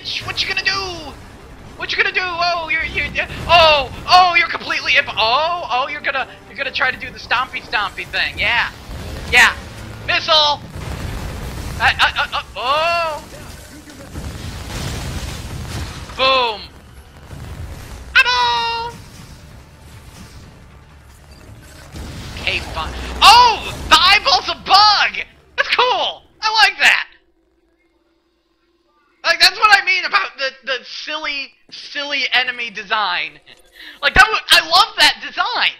bitch! What you gonna do? What you gonna do? Oh, you're completely you're gonna try to do the stompy thing. Yeah. Yeah. Missile! Oh! Boom! Eyeball! Okay, fine. Oh! The eyeball's a bug! That's cool! I like that! Like, that's what I mean about the silly enemy design. Like, I love that design!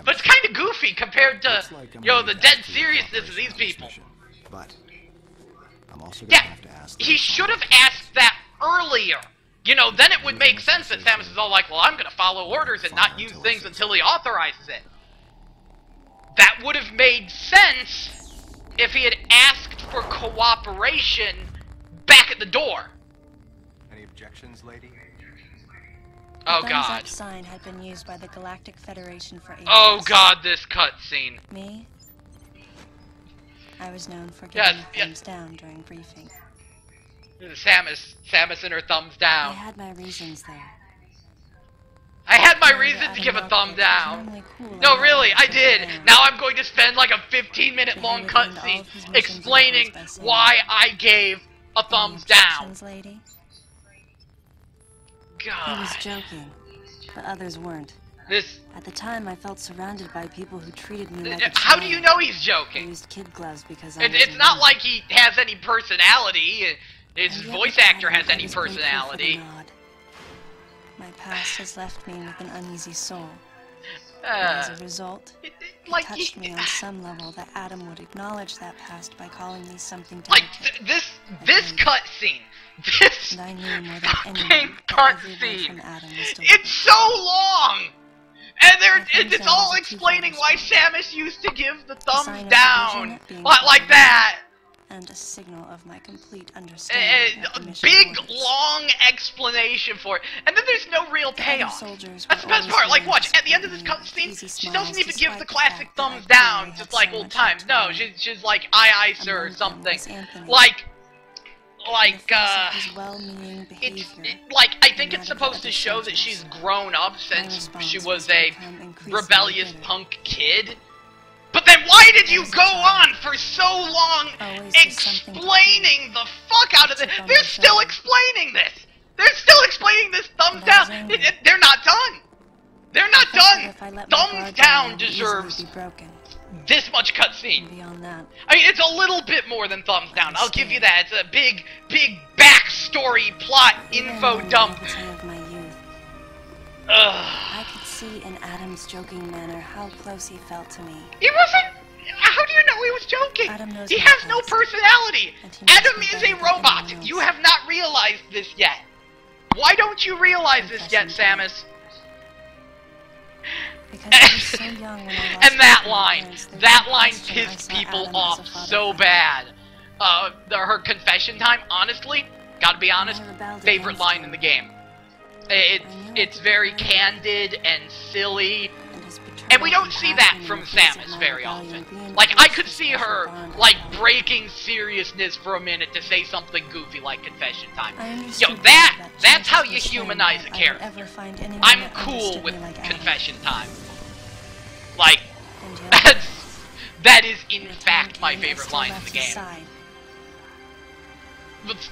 But it's kind of goofy compared to, the dead seriousness of these people. But I'm also yeah, have to ask he should have asked that earlier. Then it would make sense that Samus is all like, well, I'm gonna follow orders and not use things until he authorizes it. That would have made sense if he had asked for cooperation back at the door. Any objections, lady? Oh the god. thumbs up sign had been used by the Galactic Federation for ages. Oh god, this cutscene. Me? I was known for giving the thumbs down during briefing. Samus and her thumbs down. I had my reasons there. I had my reason to give a thumb down. No, really, I did. Now I'm going to spend like a 15-minute long cutscene explaining why I gave a thumbs down. Lady? God. He was joking, but others weren't. At the time, I felt surrounded by people who treated me like a child. How do you know he's I joking? used kid gloves because It's not like he has any personality. His voice actor has any personality. My past has left me with an uneasy soul. As a result, it touched me on some level that Adam would acknowledge that past by calling me something delicate. Like, this cutscene. This fucking cutscene. It's so long! And it's all explaining why Samus used to give the thumbs down. Like that. And a signal of my complete understanding. Big, long explanation for it. And then there's no real payoff. That's the best part. Like, watch, at the end of this cutscene, she doesn't even give the classic thumbs down, just like old times. No, she's like, aye, sir, or something. Like, I think it's supposed to show that she's grown up since she was a rebellious punk kid. But then why did you go on for so long explaining the fuck out of this? They're still explaining this! They're still explaining this thumbs down! They're not done! They're not done! Thumbs down deserves this much cutscene. I mean, it's a little bit more than thumbs down, I'll give you that. It's a big backstory plot info dump. I could see in Adam's joking manner how close he felt to me. He wasn't... How do you know he was joking? He has no personality! Adam is a robot! You have not realized this yet. Why don't you realize this yet, Samus? Because I was so young when I lost and that line pissed people off so bad. Her confession time, honestly, gotta be honest, favorite line in the game. It's very candid and silly, and we don't see that from Samus very often. Like, I could see her, like, breaking seriousness for a minute to say something goofy like confession time. Yo, that's how you humanize a character. I'm cool with confession time. Like, that is in fact my favorite line in the game.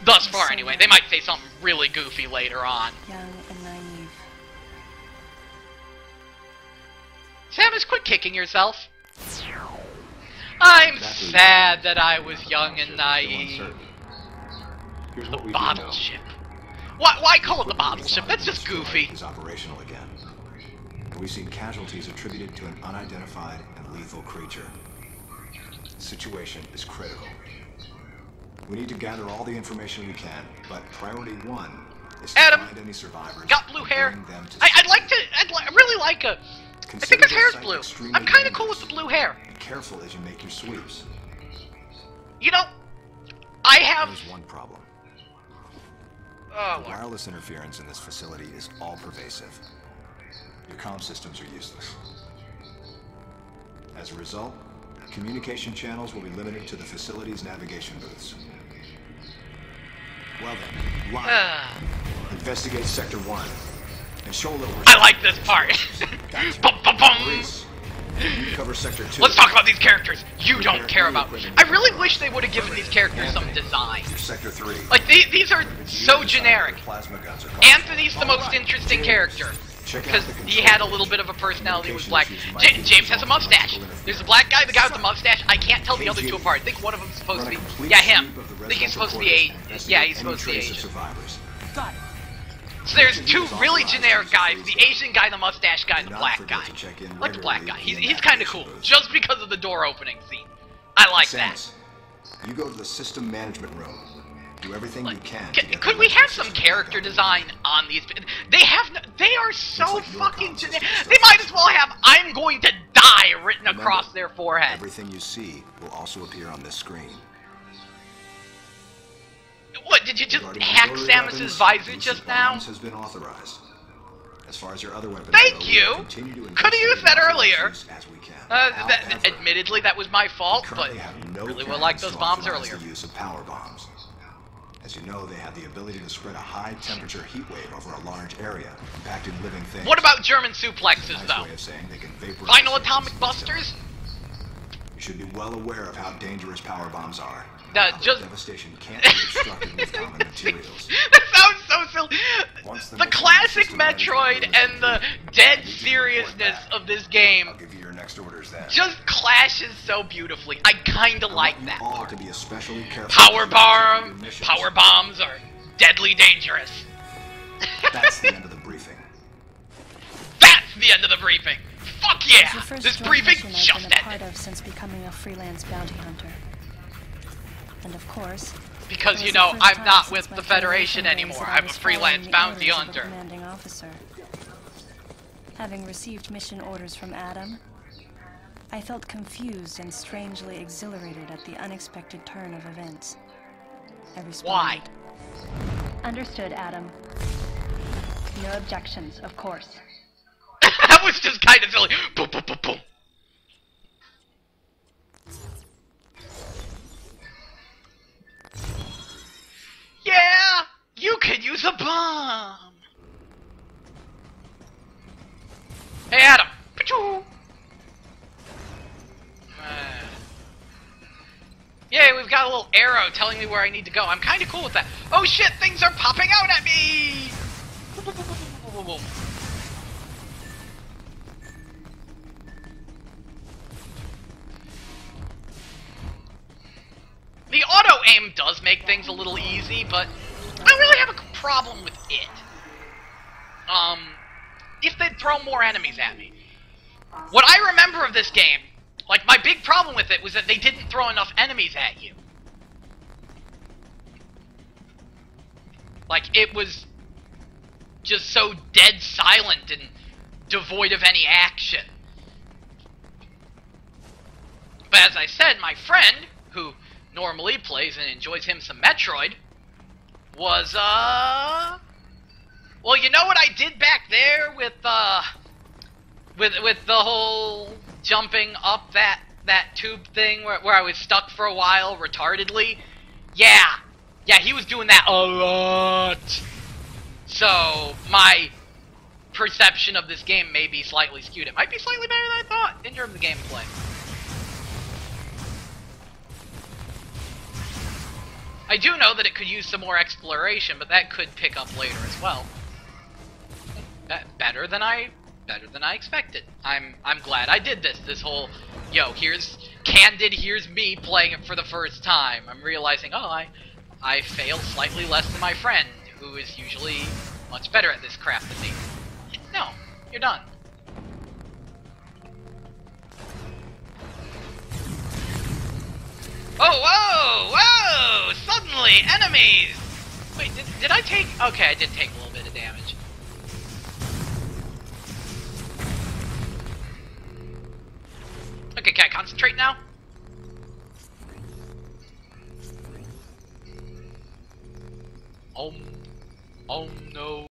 Thus far, anyway. They might say something really goofy later on. Young and naive. Samus, quit kicking yourself. I'm sad that I was young and naive. The bottle ship. Why call it the bottle ship? That's just goofy. Is operational again. We've seen casualties attributed to an unidentified and lethal creature. The situation is critical. We need to gather all the information we can, but priority one is to find any survivors. Got blue hair. I'd really like a. I think his hair's blue. I'm kind of cool with the blue hair. Be careful as you make your sweeps. You know, I have. There's one problem. Oh, the wireless interference in this facility is all pervasive. Your comm systems are useless. As a result, communication channels will be limited to the facility's navigation booths. Well then, line. Investigate Sector 1. And show a little I like this part. Bum, bum, bum. Police, you cover Sector 2. Let's talk about these characters you don't care about. I really wish they would have given these characters some design. Sector 3. Like, these are so generic. Plasma guns are Anthony's the most interesting character. Because he had a little bit of a personality with black. James has a mustache. There's a black guy, the guy with the mustache. I can't tell the other two apart. I think one of them's supposed to be... Yeah, him. I think he's supposed to be Asian. Yeah, he's supposed to be Asian. Got it. So there's two really generic guys, the Asian guy, the mustache guy, and the black guy. I like the black guy. He's kind of cool, just because of the door opening scene. I like that. You go to the system management room. Do everything you can. Could we have some character design on these? They are so fucking generic. They might as well have "I'm going to die" written across their forehead. Everything you see will also appear on this screen. What, did you just hack Samus's visor just now? Has been authorized. As far as your other weapons Thank you! Could have used that earlier. Admittedly, that was my fault, but really would like those bombs earlier. The use of power bombs. As you know, they have the ability to spread a high-temperature heat wave over a large area, impacting living things. What about German suplexes, though? Final atomic busters? You should be well aware of how dangerous power bombs are. Devastation can't be obstructed with common materials. That sounds so silly. The classic Metroid and the dead seriousness of this game I'll give you your next orders then. just clashes so beautifully. I kinda like that part. To be especially careful. Power bombs are deadly dangerous. That's the end of the briefing. That's the end of the briefing. Fuck yeah! This briefing just I've been a part of since becoming a freelance bounty hunter. And of course, because, you know, I'm not with the Federation anymore. I'm a freelance bounty hunter. Commanding officer. Having received mission orders from Adam, I felt confused and strangely exhilarated at the unexpected turn of events. I responded. Why? Understood, Adam. No objections, of course. That was just kind of silly. Boom, boom, boom, boom. Yeah! You could use a bomb! Hey, Adam! Yay, we've got a little arrow telling me where I need to go. I'm kind of cool with that. Oh shit, things are popping out at me! The auto-aim does make things a little easy, but I don't really have a problem with it. If they'd throw more enemies at me. What I remember of this game, like, my big problem with it was that they didn't throw enough enemies at you. Like, it was just so dead silent and devoid of any action. But as I said, my friend, who normally plays and enjoys him some Metroid, was, well, you know what I did back there with the whole jumping up that tube thing where I was stuck for a while retardedly? Yeah, he was doing that a lot. So, my perception of this game may be slightly skewed. It might be slightly better than I thought in terms of gameplay. I do know that it could use some more exploration, but that could pick up later as well. Better than I expected. I'm glad I did this. This whole, here's me playing it for the first time. I'm realizing, oh, I failed slightly less than my friend, who is usually much better at this crap than me. No, you're done. Oh, whoa! Suddenly, enemies! Wait, did I take... Okay, I did take a little bit of damage. Okay, can I concentrate now? Oh no.